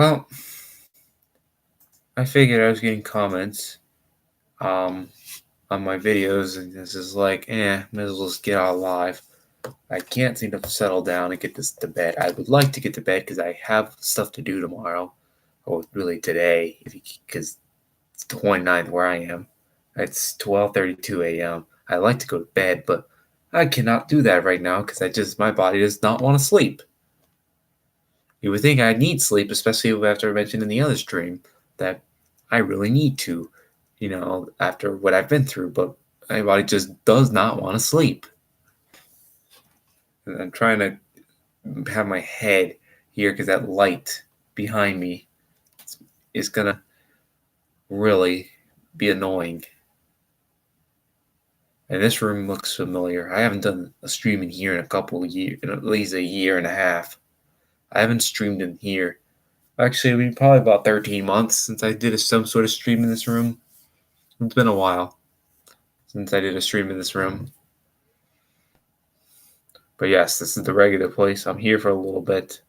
Well, I figured I was getting comments on my videos, and this is like, might as well just get out live. I can't seem to settle down and get this to bed. I would like to get to bed because I have stuff to do tomorrow, or really today, because it's the 29th where I am. It's 12:32 a.m. I like to go to bed, but I cannot do that right now because my body does not want to sleep. You would think I need sleep, especially after I mentioned in the other stream that I really need to, after what I've been through, but my body just does not want to sleep. And I'm trying to have my head here because that light behind me is going to really be annoying. And this room looks familiar. I haven't done a stream in here in a couple of years, in at least a year and a half. I haven't streamed in here. Actually, it'll be probably about 13 months since I did some sort of stream in this room. It's been a while since I did a stream in this room. But yes, this is the regular place. I'm here for a little bit.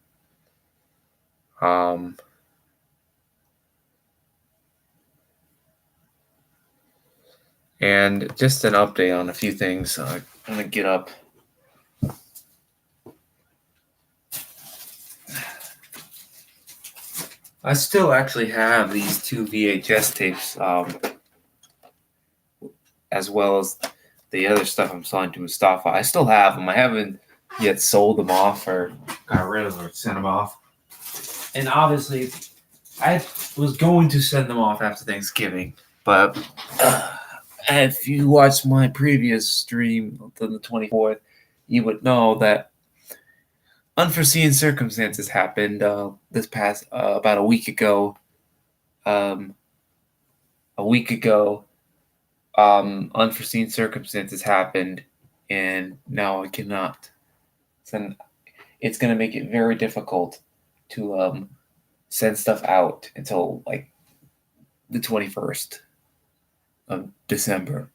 And just an update on a few things. I'm going to get up. I still actually have these 2 VHS tapes, as well as the other stuff I'm selling to Mustafa. I still have them. I haven't yet sold them off or got rid of them or sent them off. And obviously, I was going to send them off after Thanksgiving, but if you watched my previous stream on the 24th, you would know that unforeseen circumstances happened this past about a week ago. Unforeseen circumstances happened, and now I cannot. So it's going to make it very difficult to send stuff out until like the 21st of December.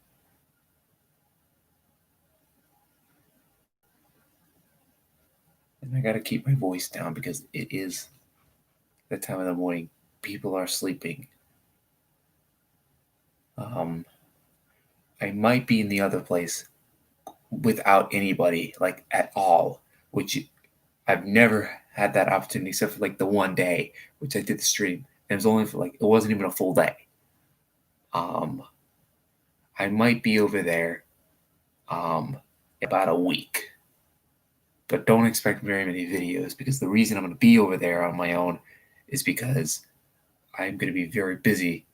And I got to keep my voice down because it is that time of the morning. People are sleeping. I might be in the other place without anybody, like at all, which I've never had that opportunity except for like the one day, which I did the stream. And it was only for it wasn't even a full day. I might be over there about a week. But don't expect very many videos because the reason I'm going to be over there on my own is because I'm going to be very busy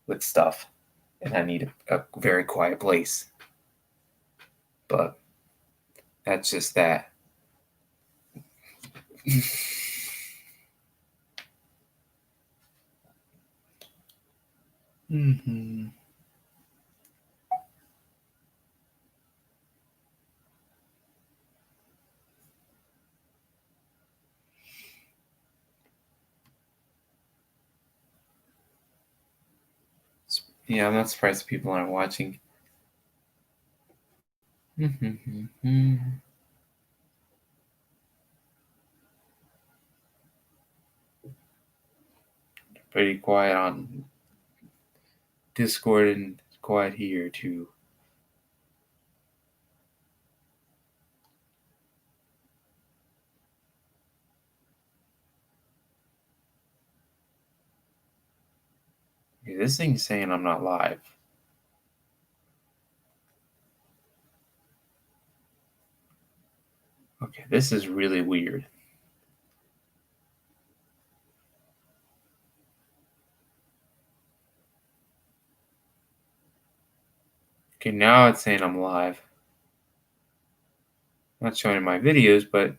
with stuff and I need a very quiet place. But that's just that. Mm-hmm. Yeah, I'm not surprised people aren't watching. Pretty quiet on Discord and quiet here too. Okay, this thing's saying I'm not live. Okay, this is really weird. Okay, now it's saying I'm live. I'm not showing my videos, but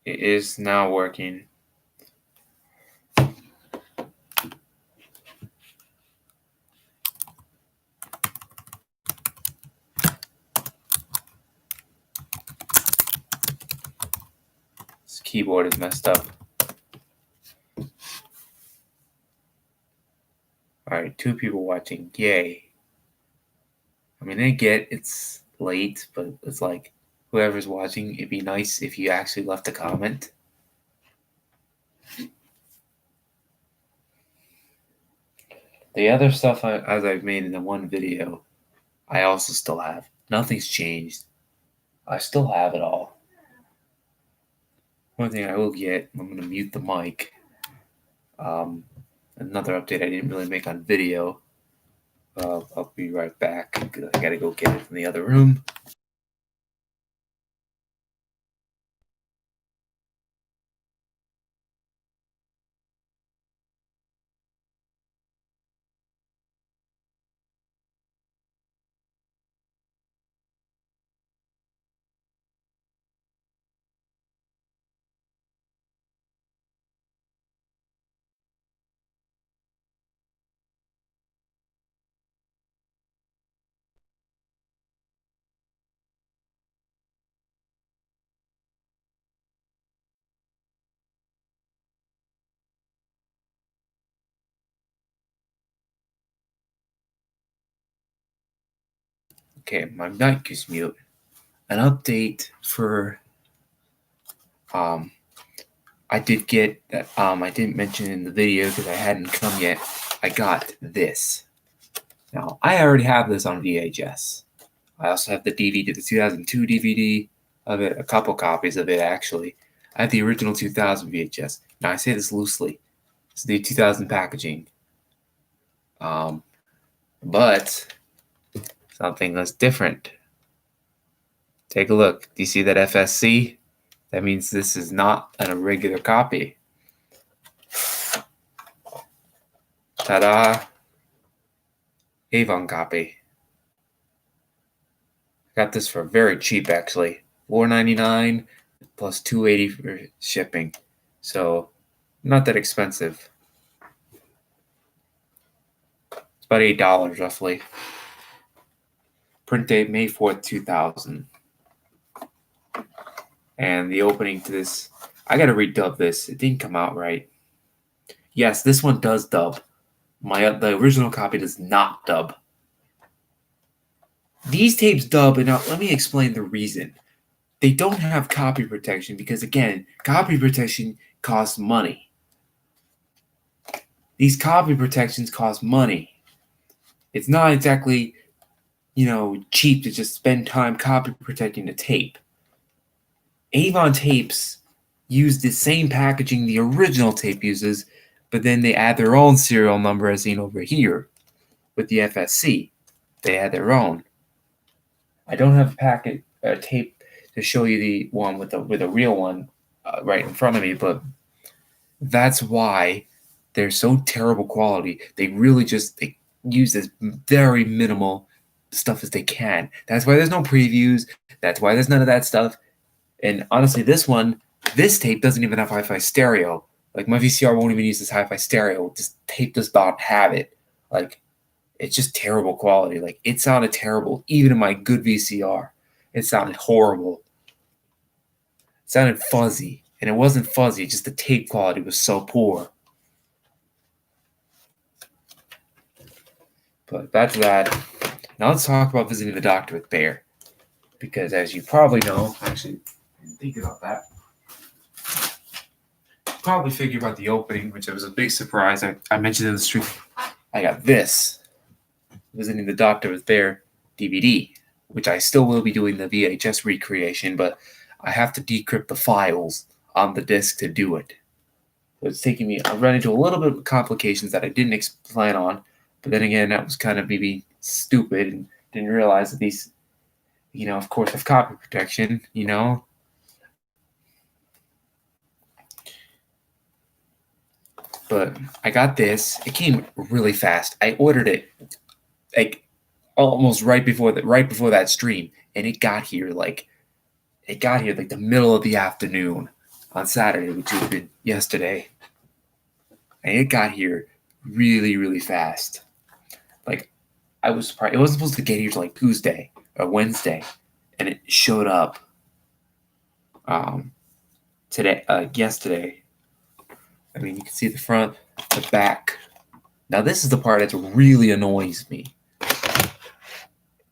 it is now working. This keyboard is messed up. Alright, 2 people watching. Yay. I mean, I get it's late, but it's like whoever's watching, it'd be nice if you actually left a comment. The other stuff as I've made in the one video, I also still have. Nothing's changed. I still have it all. One thing I will get, I'm going to mute the mic. Another update I didn't really make on video. I'll be right back. I got to go get it from the other room. Okay, my mic is mute. An update for I did get that I didn't mention in the video because I hadn't come yet. I got this. Now I already have this on VHS. I also have the DVD, the 2002 DVD of it, a couple copies of it actually. I have the original 2000 VHS. Now I say this loosely. It's the 2000 packaging. But something that's different. Take a look. Do you see that FSC? That means this is not a regular copy. Ta-da! Avon copy. Got this for very cheap actually. $4.99 plus $2.80 for shipping. So not that expensive. It's about $8 roughly. Print date May 4th, 2000. And the opening to this, I gotta redub this. It didn't come out right. Yes, this one does dub. The original copy does not dub. These tapes dub, and now let me explain the reason. They don't have copy protection because, again, copy protection costs money. These copy protections cost money. It's not exactly, cheap to just spend time copy protecting the tape. Avon tapes use the same packaging the original tape uses, but then they add their own serial number as seen over here with the FSC. They add their own. I don't have a tape to show you the one with a real one right in front of me, but that's why they're so terrible quality. They really they use as very minimal stuff as they can. That's why there's no previews. That's why there's none of that stuff. And honestly, this tape doesn't even have hi-fi stereo. Like my VCR won't even use this hi-fi stereo. This tape does not have it. Like, it's just terrible quality. Like, it sounded terrible, even in my good VCR. It sounded horrible. It sounded fuzzy. And it wasn't fuzzy, just the tape quality was so poor. But that's that. Now let's talk about visiting the doctor with Bear. Because as you probably know, actually, I didn't think about that. You probably figured about the opening, which was a big surprise. I mentioned in the stream. I got this. Visiting the Doctor with Bear DVD, which I still will be doing the VHS recreation, but I have to decrypt the files on the disc to do it. So it's taking me, I've run into a little bit of complications that I didn't plan on, but then again, that was kind of maybe stupid and didn't realize that these, of course, have copy protection, But I got this. It came really fast. I ordered it like almost right before that stream, and it got here like the middle of the afternoon on Saturday, which would have been yesterday, and it got here really, really fast. Like, I was surprised. It wasn't supposed to get here till like Tuesday or Wednesday, and it showed up yesterday. I mean, you can see the front, the back. Now, this is the part that really annoys me.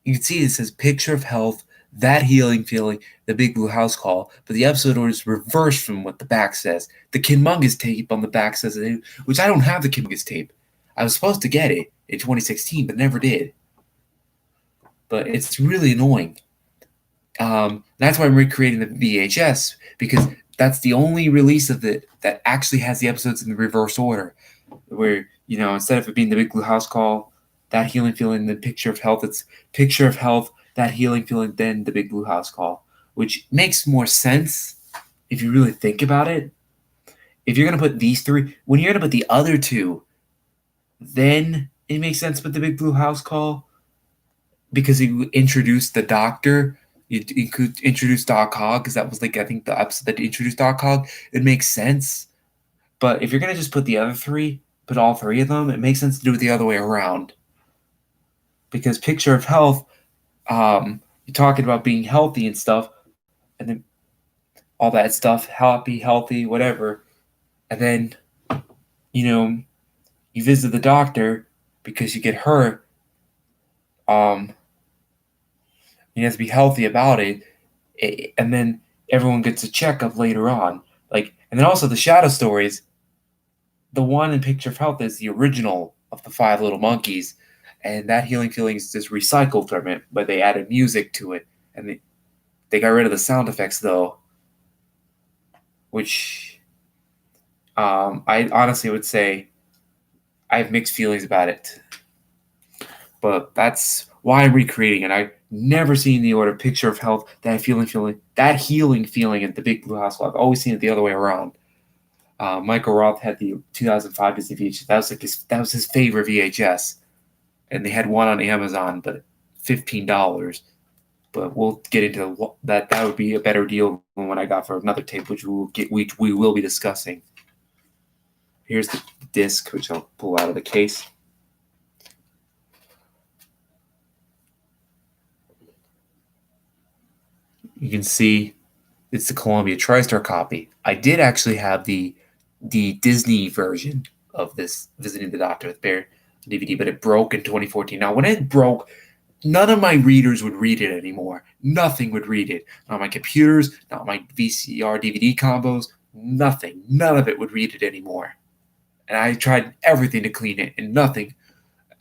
You can see it says Picture of Health, That Healing Feeling, The Big Blue House Call, but the episode order is reversed from what the back says. The Kinmungus tape on the back says, which I don't have the Kinmungus tape. I was supposed to get it in 2016, but never did. But it's really annoying. That's why I'm recreating the VHS, because that's the only release of it that actually has the episodes in the reverse order. Where, instead of it being The Big Blue House Call, That Healing Feeling, then Picture of Health, it's Picture of Health, That Healing Feeling, then The Big Blue House Call, which makes more sense if you really think about it. If you're going to put these three, when you're going to put the other two, then it makes sense with The Big Blue House Call, because you introduce the doctor. You could introduce Doc Hogg, because that was, I think, the episode that introduced Doc Hogg. It makes sense. But if you're going to just put the other three, put all three of them, it makes sense to do it the other way around. Because Picture of Health, you're talking about being healthy and stuff, and then all that stuff, happy, healthy, whatever. And then, you visit the doctor because you get hurt. You have to be healthy about it. And then everyone gets a checkup later on. And then also the shadow stories. The one in Picture of Health is the original of the Five Little Monkeys, and That Healing Feeling is just recycled from it, but they added music to it, and they got rid of the sound effects though, which I honestly would say I have mixed feelings about it. But that's why I'm recreating it. I've never seen the order Picture of Health, That Healing Feeling, and The Big Blue House. I've always seen it the other way around. Michael Roth had the 2005 Disney VHS. That was his favorite VHS, and they had one on Amazon, but $15. But we'll get into that. That would be a better deal than what I got for another tape, which we will be discussing. Here's the disc, which I'll pull out of the case. You can see it's the Columbia TriStar copy. I did actually have the Disney version of this Visiting the Doctor with Bear DVD, but it broke in 2014. Now, when it broke, none of my readers would read it anymore. Nothing would read it. Not my computers, not my VCR DVD combos, nothing. None of it would read it anymore. And I tried everything to clean it, and nothing,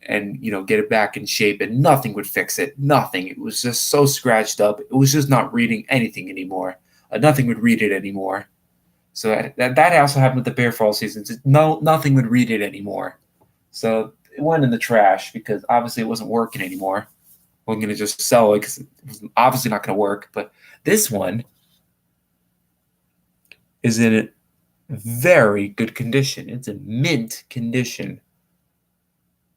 and get it back in shape, and nothing would fix it. Nothing. It was just so scratched up. It was just not reading anything anymore. Nothing would read it anymore. So that also happened with the Bear Fall seasons. Nothing would read it anymore. So it went in the trash because obviously it wasn't working anymore. I wasn't going to just sell it because it was obviously not going to work. But this one is in very good condition. It's in mint condition.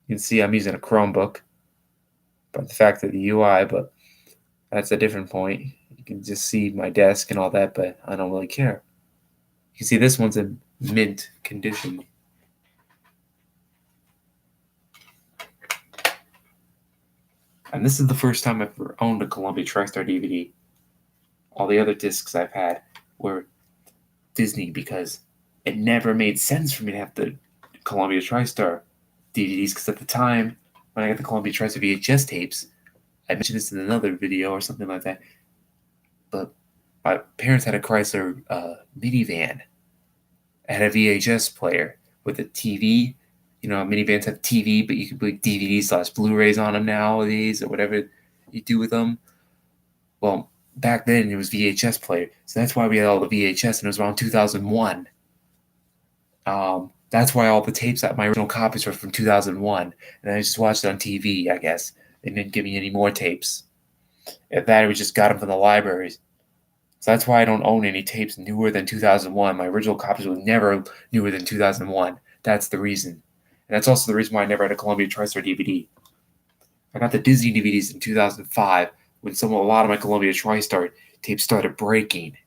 You can see I'm using a Chromebook by the fact of the UI, but that's a different point. You can just see my desk and all that, but I don't really care. You can see this one's in mint condition. And this is the first time I've ever owned a Columbia TriStar DVD. All the other discs I've had were Disney because it never made sense for me to have the Columbia TriStar DVDs, because at the time when I got the Columbia TriStar VHS tapes, I mentioned this in another video or something like that, but my parents had a Chrysler minivan. It had a VHS player with a TV. Minivans have TV, but you can put DVDs/Blu-rays on them nowadays, or whatever you do with them. Well, back then it was VHS player, so that's why we had all the VHS, and it was around 2001. That's why all the tapes, my original copies were from 2001, and I just watched it on TV, I guess. They didn't give me any more tapes. If that, we just got them from the libraries. So that's why I don't own any tapes newer than 2001. My original copies were never newer than 2001. That's the reason. And that's also the reason why I never had a Columbia TriStar DVD. I got the Disney DVDs in 2005 when a lot of my Columbia TriStar tapes started breaking.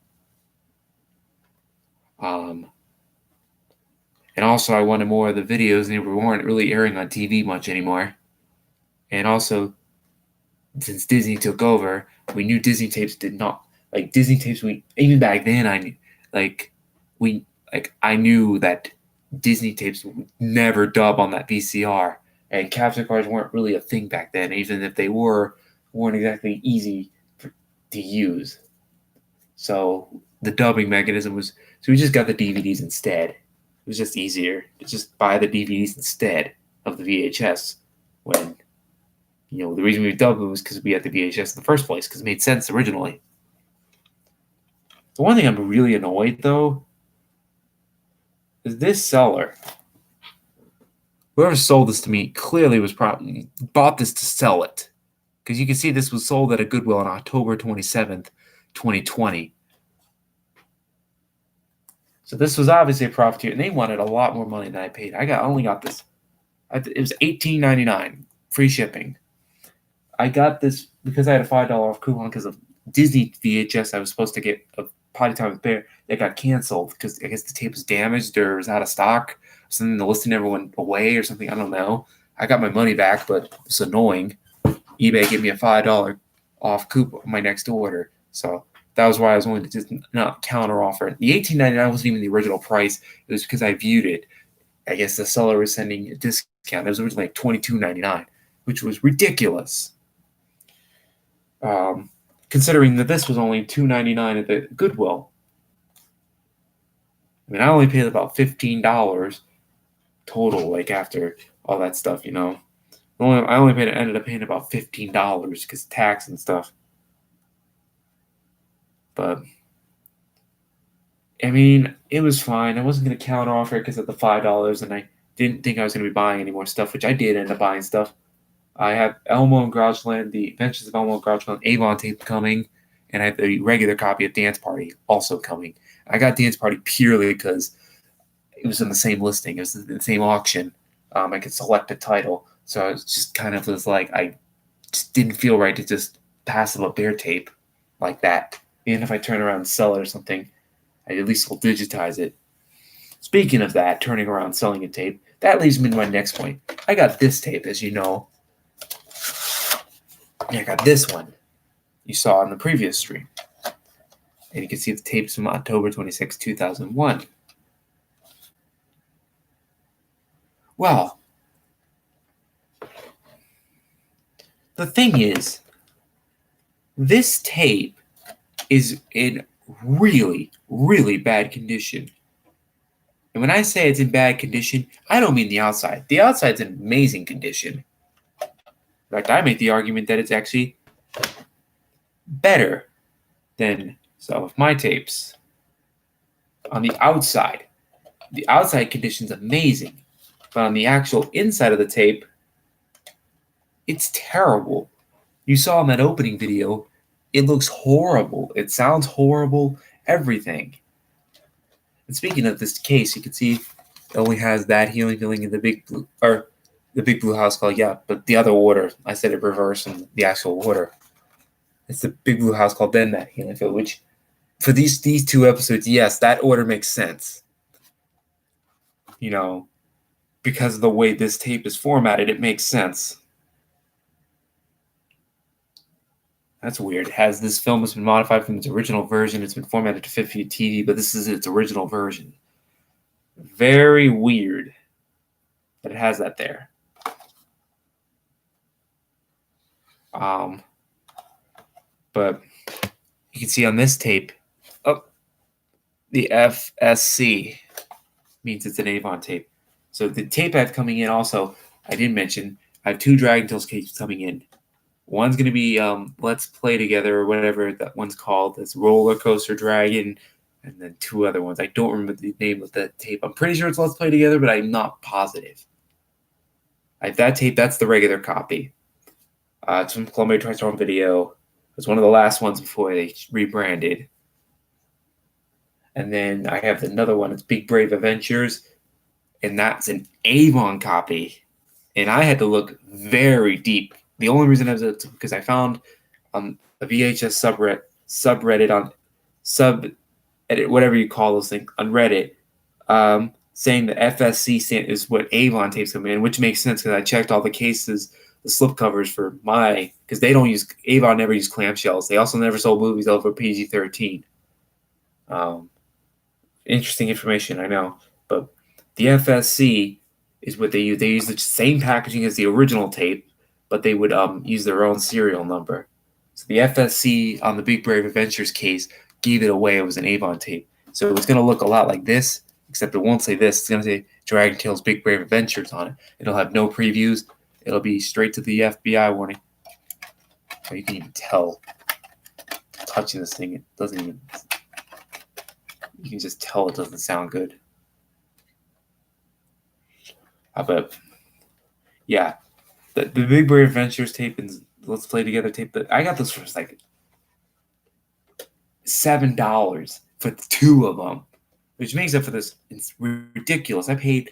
And also I wanted more of the videos, and they weren't really airing on TV much anymore. And also, since Disney took over, we knew Disney tapes did not, Disney tapes, even back then, I knew that Disney tapes would never dub on that VCR, and capture cards weren't really a thing back then. Even if they were, weren't exactly easy to use. So the dubbing mechanism was, so we just got the DVDs instead. It was just easier to just buy the DVDs instead of the VHS. When, the reason we dubbed it was because we had the VHS in the first place, because it made sense originally. The one thing I'm really annoyed, though, is this seller. Whoever sold this to me clearly was probably bought this to sell it. Because you can see this was sold at a Goodwill on October 27th, 2020. So this was obviously a profiteer, and they wanted a lot more money than I paid. I only got this. It was $18.99, free shipping. I got this because I had a $5 off coupon because of Disney VHS. I was supposed to get a Potty Time with Bear. That got canceled because I guess the tape was damaged or was out of stock. Or something, the listing never went away or something. I don't know. I got my money back, but it's annoying. eBay gave me a $5 off coupon on my next order. So that was why I was willing to just not counter offer. The $18.99 wasn't even the original price. It was because I viewed it. I guess the seller was sending a discount. It was originally like $22.99, which was ridiculous. Considering that this was only $2.99 at the Goodwill. I mean, I only paid about $15 total, like after all that stuff, I ended up paying about $15 because tax and stuff. But I mean, it was fine. I wasn't going to counter offer it because of the $5, and I didn't think I was going to be buying any more stuff, which I did end up buying stuff. I have Elmo and Grouchland, the Adventures of Elmo and Grouchland Avon tape coming, and I have the regular copy of Dance Party also coming. I got Dance Party purely because it was in the same listing. It was in the same auction. I could select a title. So I was just kind of was like, I just didn't feel right to just pass up their tape like that. Even if I turn around and sell it or something, I at least will digitize it. Speaking of that, turning around and selling a tape, that leads me to my next point. I got this tape, as you know. I got this one you saw in the previous stream. And you can see the tapes from October 26, 2001. Well, the thing is, this tape is in really, really bad condition. And when I say it's in bad condition, I don't mean the outside. The outside's in amazing condition. In fact, I make the argument that it's actually better than some of my tapes. On the outside condition's amazing. But on the actual inside of the tape, it's terrible. You saw in that opening video, it looks horrible. It sounds horrible, everything. And speaking of this case, you can see it only has that healing feeling in the big blue house call, yeah, but the other order, I said it reverse in the actual order. It's the big blue house called, then that healing field, which for these two episodes, yes, that order makes sense. Because of the way this tape is formatted, it makes sense. That's weird. This film has been modified from its original version. It's been formatted to fit for TV, but this is its original version. Very weird that it has that there. But you can see on this tape, the FSC means it's an Avon tape. So the tape I have coming in also, I didn't mention, I have two Dragon Tales tapes coming in. One's going to be Let's Play Together, or whatever that one's called. It's Roller Coaster Dragon, and then two other ones. I don't remember the name of the tape. I'm pretty sure it's Let's Play Together, but I'm not positive. That tape, that's the regular copy. It's from Columbia Transform Video. It's one of the last ones before they rebranded. And then I have another one. It's Big Brave Adventures, and that's an Avon copy. And I had to look very deep. The only reason I was because I found a VHS subreddit on subedit, whatever you call those things, on Reddit, saying the FSC is what Avon tapes come in, which makes sense because I checked all the cases, the slipcovers for because they don't use, Avon never use clamshells. They also never sold movies over PG-13. Interesting information, I know. But the FSC is what they use. They use the same packaging as the original tape, but they would use their own serial number. So the FSC on the Big Brave Adventures case gave it away. It was an Avon tape. So it's going to look a lot like this, except it won't say this. It's going to say Dragon Tales Big Brave Adventures on it. It'll have no previews. It'll be straight to the FBI warning. Or you can even tell touching this thing, it doesn't even, you can just tell it doesn't sound good. But yeah, the Big Brave Adventures tape and Let's Play Together tape, I got those for like $7 for 2 of them, which makes up for this. It's ridiculous. I paid,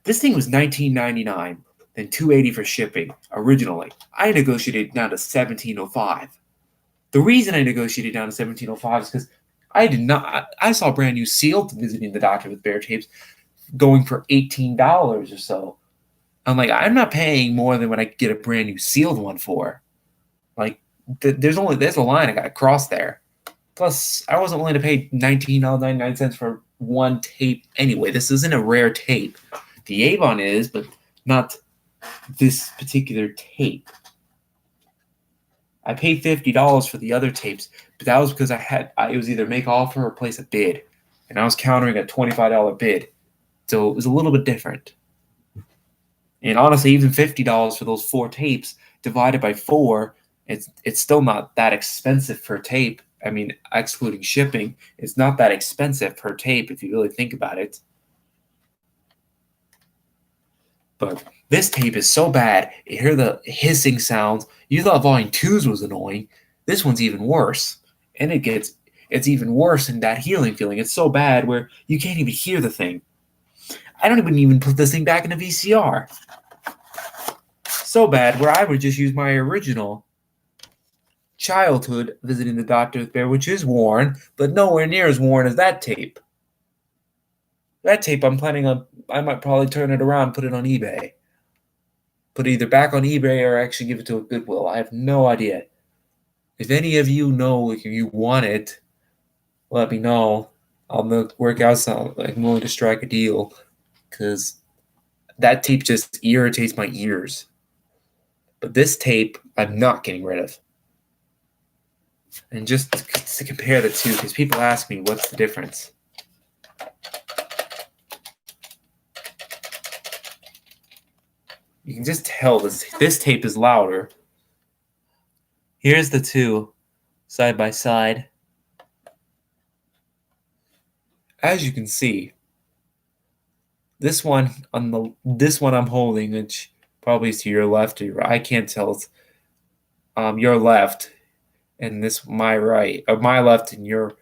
this thing was $19.99, then $2.80 for shipping originally. I negotiated down to $17.05. The reason I negotiated down to $17.05 is because I saw brand new sealed Visiting the Doctor with Bear tapes going for $18 or so. I'm like, I'm not paying more than what I could get a brand new sealed one for. Like, there's a line I got to cross there. Plus, I wasn't willing to pay $19.99 for one tape anyway. This isn't a rare tape. The Avon is, but not this particular tape. I paid $50 for the other tapes, but that was because it was either make offer or place a bid. And I was countering a $25 bid. So it was a little bit different. And honestly, even $50 for those 4 tapes divided by 4, it's still not that expensive per tape. I mean, excluding shipping, it's not that expensive per tape if you really think about it. But this tape is so bad. You hear the hissing sounds. You thought Volume 2's was annoying. This one's even worse. And it's even worse in that healing feeling. It's so bad where you can't even hear the thing. I don't even put this thing back in a VCR. So bad where I would just use my original childhood Visiting the Doctor with Bear, which is worn, but nowhere near as worn as that tape. That tape I'm planning on, I might probably turn it around and put it on eBay. Put it either back on eBay or actually give it to a Goodwill. I have no idea. If any of you know if you want it, let me know. I'll work out something. I'm willing to strike a deal. Because that tape just irritates my ears. But this tape, I'm not getting rid of. And just to compare the two, because people ask me, what's the difference? You can just tell this tape is louder. Here's the two side by side. As you can see, this one I'm holding, which probably is to your left or your right. I can't tell. It's your left, and this my right, or my left and your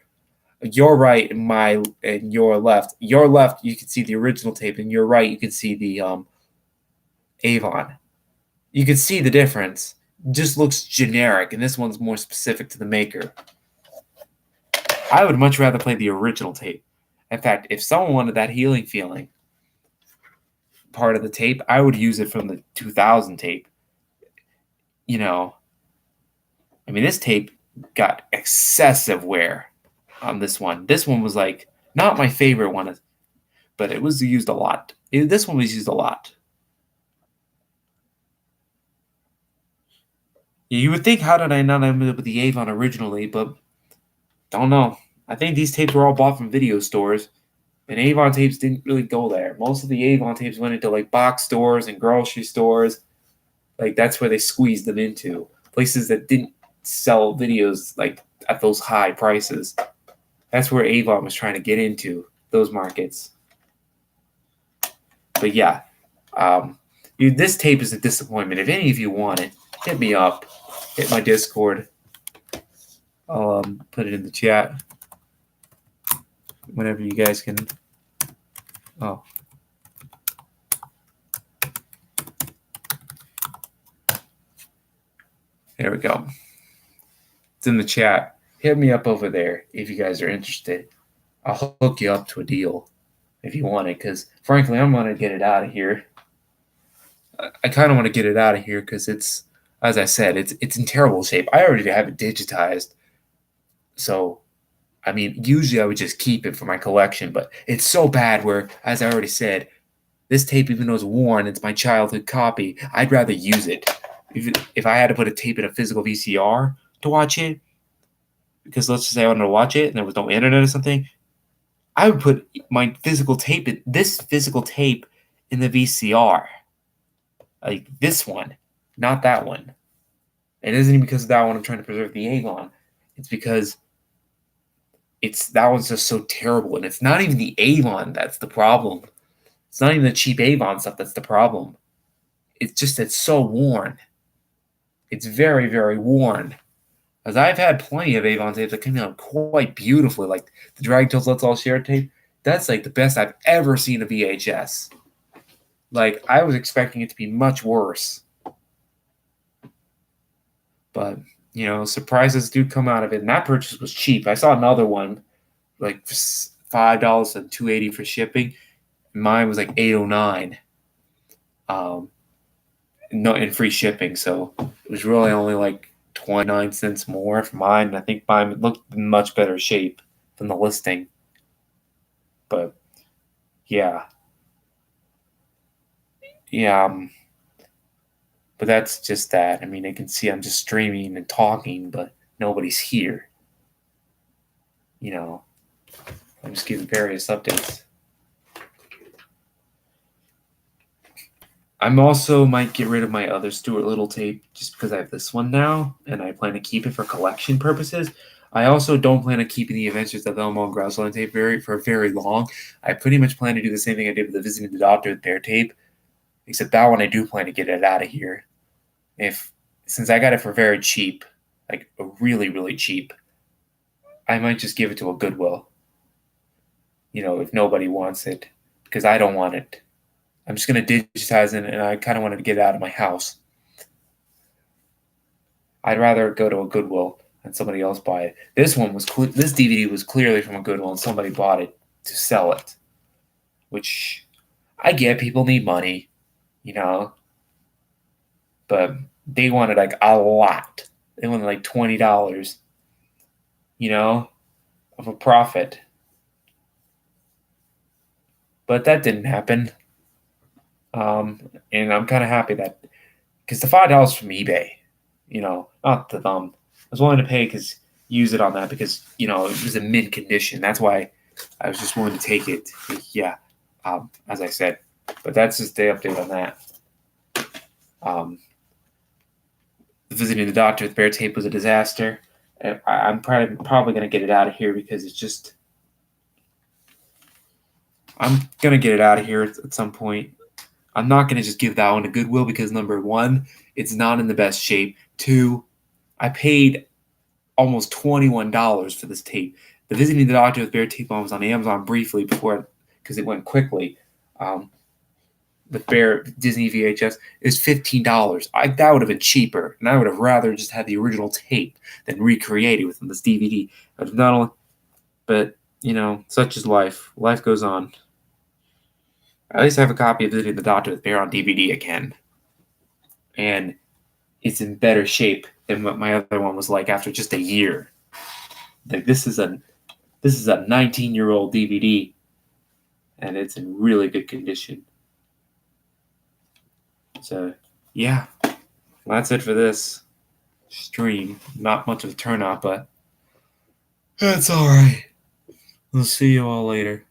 right and your left. Your left, you can see the original tape, and your right, you can see the Avon. You can see the difference. It just looks generic, and this one's more specific to the maker. I would much rather play the original tape. In fact, if someone wanted that healing feeling part of the tape, I would use it from the 2000 tape. You know, I mean, this tape got excessive wear on this one. This one was like not my favorite one, but it was used a lot. This one was used a lot. You would think, how did I not end up with the Avon originally? But don't know. I think these tapes were all bought from video stores, and Avon tapes didn't really go there. Most of the Avon tapes went into like box stores and grocery stores. Like that's where they squeezed them into. Places that didn't sell videos like at those high prices. That's where Avon was trying to get into, those markets. But yeah, this tape is a disappointment. If any of you want it, hit me up. Hit my Discord. I'll put it in the chat whenever you guys can. Oh. There we go. It's in the chat. Hit me up over there if you guys are interested. I'll hook you up to a deal if you want it, because frankly, I'm going to get it out of here. I kind of want to get it out of here because it's, as I said, it's in terrible shape. I already have it digitized. So, I mean, usually I would just keep it for my collection, but it's so bad where, as I already said, this tape, even though it's worn, it's my childhood copy, I'd rather use it. if I had to put a tape in a physical VCR to watch it, because let's just say I wanted to watch it and there was no internet or something, I would put my physical tape, this physical tape, in the VCR, like this one, not that one. It isn't even because of that one I'm trying to preserve the Avon. It's because that one's just so terrible, and it's not even the Avon that's the problem. It's not even the cheap Avon stuff that's the problem. It's just it's so worn. It's very, very worn. As I've had plenty of Avon tapes that come out quite beautifully, like the Dragon Tales Let's All Share tape. That's like the best I've ever seen a VHS. Like, I was expecting it to be much worse. But, surprises do come out of it. And that purchase was cheap. I saw another one, like $5 and $2.80 for shipping. Mine was like $8.09. No, in free shipping. So it was really only like 29 cents more for mine. I think mine looked in much better shape than the listing. But yeah. But that's just that. I mean, I can see I'm just streaming and talking, but nobody's here. I'm just giving various updates. I'm also might get rid of my other Stuart Little tape just because I have this one now, and I plan to keep it for collection purposes. I also don't plan on keeping the Adventures of Elmo and Grassland tape for very long. I pretty much plan to do the same thing I did with the Visiting the Doctor with Bear tape, except that one I do plan to get it out of here. Since I got it for very cheap, like really, really cheap, I might just give it to a Goodwill. If nobody wants it, because I don't want it. I'm just going to digitize it, and I kind of wanted to get it out of my house. I'd rather go to a Goodwill and somebody else buy it. This DVD was clearly from a Goodwill, and somebody bought it to sell it, which I get. People need money, but they wanted like a lot. They wanted like $20, of a profit. But that didn't happen. And I'm kind of happy that, because the $5 from eBay, not the I was willing to pay use it on that because it was in mint condition. That's why I was just willing to take it. Yeah, as I said, but that's just the update on that. Visiting the Doctor with Bear tape was a disaster. I'm probably going to get it out of here because it's just. I'm going to get it out of here at some point. I'm not going to just give that one to Goodwill because, number one, it's not in the best shape. Two, I paid almost $21 for this tape. The Visiting the Doctor with Bear tape was on Amazon briefly because it went quickly. The Bear Disney VHS is $15. That would have been cheaper, and I would have rather just had the original tape than recreate it within this DVD. But such is life. Life goes on. At least I have a copy of Visiting the Doctor with Bear on DVD again. And it's in better shape than what my other one was like after just a year. Like this is a 19-year-old DVD, and it's in really good condition. So yeah, well, that's it for this stream. Not much of a turnout, but that's all right. We'll see you all later.